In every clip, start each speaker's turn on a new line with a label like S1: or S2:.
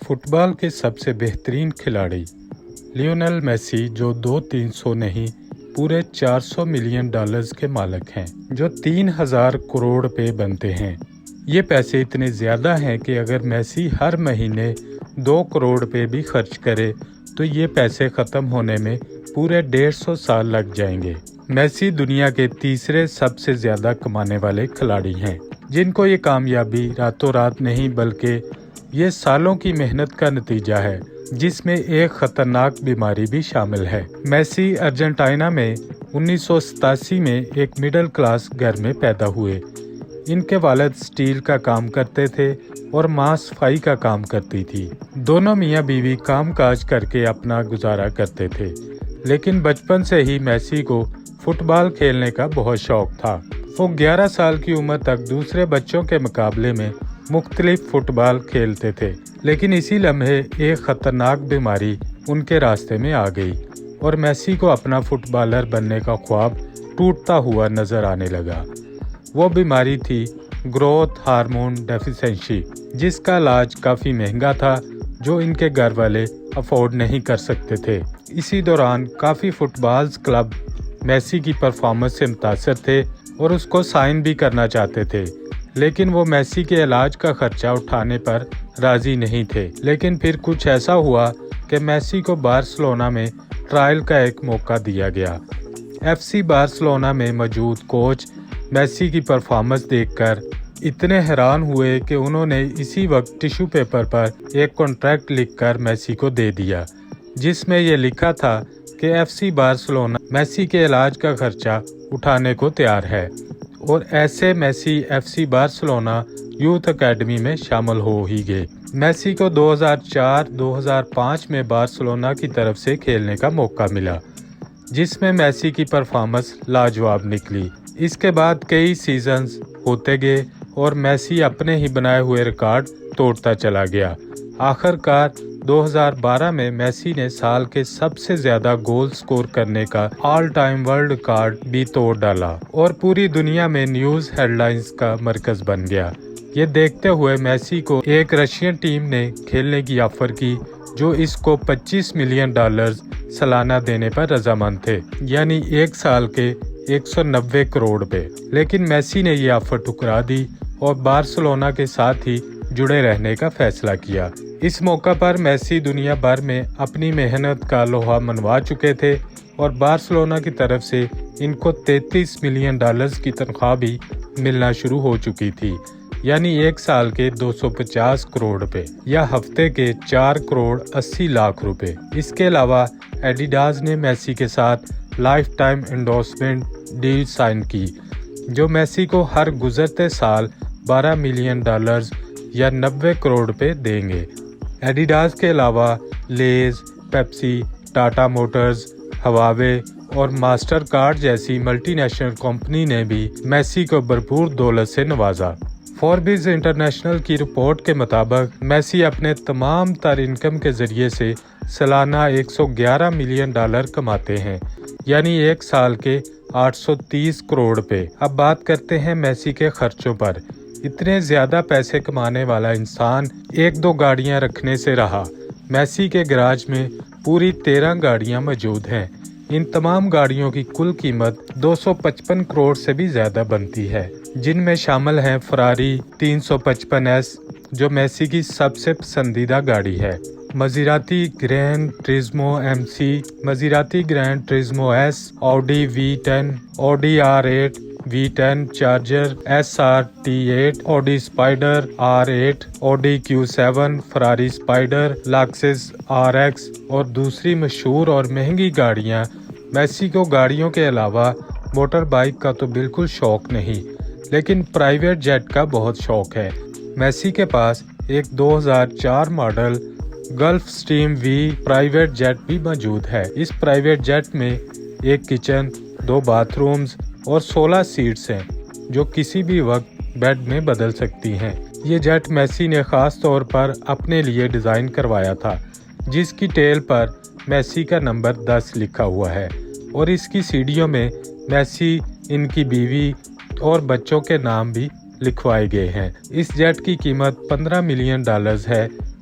S1: Fit بال کے سب سے بہترین کھلاڑی لیونل میسی، جو 300 نہیں پورے 400 ملین ڈالرز کے مالک ہیں، جو 3000 کروڑ روپے بنتے ہیں۔ یہ پیسے اتنے زیادہ ہیں کہ اگر میسی ہر مہینے 2 کروڑ روپے بھی خرچ کرے تو یہ پیسے ختم ہونے میں پورے 150 سال لگ جائیں گے۔ میسی دنیا کے تیسرے سب سے زیادہ کمانے والے کھلاڑی ہیں، جن کو یہ کامیابی راتوں رات نہیں بلکہ یہ سالوں کی محنت کا نتیجہ ہے، جس میں ایک خطرناک بیماری بھی شامل ہے۔ میسی ارجنٹائنا میں 1987 میں ایک مڈل کلاس گھر میں پیدا ہوئے۔ ان کے والد سٹیل کا کام کرتے تھے اور ماں صفائی کا کام کرتی تھی۔ دونوں میاں بیوی کام کاج کر کے اپنا گزارا کرتے تھے، لیکن بچپن سے ہی میسی کو فٹ بال کھیلنے کا بہت شوق تھا۔ وہ 11 سال کی عمر تک دوسرے بچوں کے مقابلے میں مختلف فٹ بال کھیلتے تھے، لیکن اسی لمحے ایک خطرناک بیماری ان کے راستے میں آ گئی اور میسی کو اپنا فٹ بالر بننے کا خواب ٹوٹتا ہوا نظر آنے لگا۔ وہ بیماری تھی گروتھ ہارمون ڈیفیشنسی، جس کا علاج کافی مہنگا تھا، جو ان کے گھر والے افورڈ نہیں کر سکتے تھے۔ اسی دوران کافی فٹ بالز کلب میسی کی پرفارمنس سے متاثر تھے اور اس کو سائن بھی کرنا چاہتے تھے، لیکن وہ میسی کے علاج کا خرچہ اٹھانے پر راضی نہیں تھے۔ لیکن پھر کچھ ایسا ہوا کہ میسی کو بارسلونا میں ٹرائل کا ایک موقع دیا گیا۔ ایف سی بارسلونا میں موجود کوچ میسی کی پرفارمنس دیکھ کر اتنے حیران ہوئے کہ انہوں نے اسی وقت ٹیشو پیپر پر ایک کانٹریکٹ لکھ کر میسی کو دے دیا، جس میں یہ لکھا تھا کہ ایف سی بارسلونا میسی کے علاج کا خرچہ اٹھانے کو تیار ہے، اور ایسے Messi F C Barcelona youth academy میں شامل ہو ہی گئے۔ میسی کو 2004-2005 میں بارسلونا کی طرف سے کھیلنے کا موقع ملا، جس میں میسی کی پرفارمنس لاجواب نکلی۔ اس کے بعد کئی سیزنز ہوتے گئے اور میسی اپنے ہی بنائے ہوئے ریکارڈ توڑتا چلا گیا۔ آخر کار 2012 میں میسی نے سال کے سب سے زیادہ گول سکور کرنے کا آل ٹائم ورلڈ ریکارڈ بھی توڑ ڈالا اور پوری دنیا میں نیوز ہیڈ لائنز کا مرکز بن گیا۔ یہ دیکھتے ہوئے میسی کو ایک رشین ٹیم نے کھیلنے کی آفر کی، جو اس کو 25 ملین ڈالرز سالانہ دینے پر رضامند تھے، یعنی ایک سال کے 190 کروڑ روپے۔ لیکن میسی نے یہ آفر ٹھکرا دی اور بارسلونا کے ساتھ ہی جڑے رہنے کا فیصلہ کیا۔ اس موقع پر میسی دنیا بھر میں اپنی محنت کا لوہا منوا چکے تھے اور بارسلونا کی طرف سے ان کو 33 ملین ڈالرز کی تنخواہ بھی ملنا شروع ہو چکی تھی، یعنی ایک سال کے 250 کروڑ روپے یا ہفتے کے 4 کروڑ 80 لاکھ روپے۔ اس کے علاوہ ایڈیڈاز نے میسی کے ساتھ lifetime endorsement deal sign کی، جو میسی کو ہر گزرتے سال 12 ملین ڈالرز یا 90 کروڑ روپے دیں گے۔ ایڈیڈاز کے علاوہ Lay's, Pepsi, Tata Motors, Huawei اور ماسٹر کارڈ جیسی ملٹی نیشنل کمپنی نے بھی میسی کو بھرپور دولت سے نوازا۔ فوربس انٹرنیشنل کی رپورٹ کے مطابق میسی اپنے تمام تر انکم کے ذریعے سے سالانہ 111 ملین ڈالر کماتے ہیں، یعنی ایک سال کے 830 کروڑ روپے۔ اب بات کرتے ہیں میسی کے خرچوں پر۔ اتنے زیادہ پیسے کمانے والا انسان 1-2 گاڑیاں رکھنے سے رہا۔ میسی کے گراج میں پوری 13 گاڑیاں موجود ہیں۔ ان تمام گاڑیوں کی کل قیمت 255 کروڑ سے بھی زیادہ بنتی ہے، جن میں شامل ہیں فراری 355S، جو میسی کی سب سے پسندیدہ گاڑی ہے، Maserati Gran Turismo MC، Maserati Gran Turismo S، Audi V10، Audi R8 V10 Charger SRT8، Audi Spyder R8، Audi Q7، Ferrari Spider, Lexus RX اور دوسری مشہور اور مہنگی گاڑیاں۔ میسی کو گاڑیوں کے علاوہ موٹر بائک کا تو بالکل شوق نہیں، لیکن پرائیویٹ جیٹ کا بہت شوق ہے۔ میسی کے پاس ایک 2004 model Gulfstream V private jet بھی موجود ہے۔ اس پرائیویٹ جیٹ میں ایک کچن، 2 باتھ رومز اور 16 سیٹس ہیں، جو کسی بھی وقت بیڈ میں بدل سکتی ہیں۔ یہ جیٹ میسی نے خاص طور پر اپنے لیے ڈیزائن کروایا تھا، جس کی ٹیل پر میسی کا نمبر 10 لکھا ہوا ہے، اور اس کی سیڑھیوں میں میسی، ان کی بیوی اور بچوں کے نام بھی لکھوائے گئے ہیں۔ اس جیٹ کی قیمت 15 ملین ڈالرز ہے،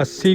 S1: 80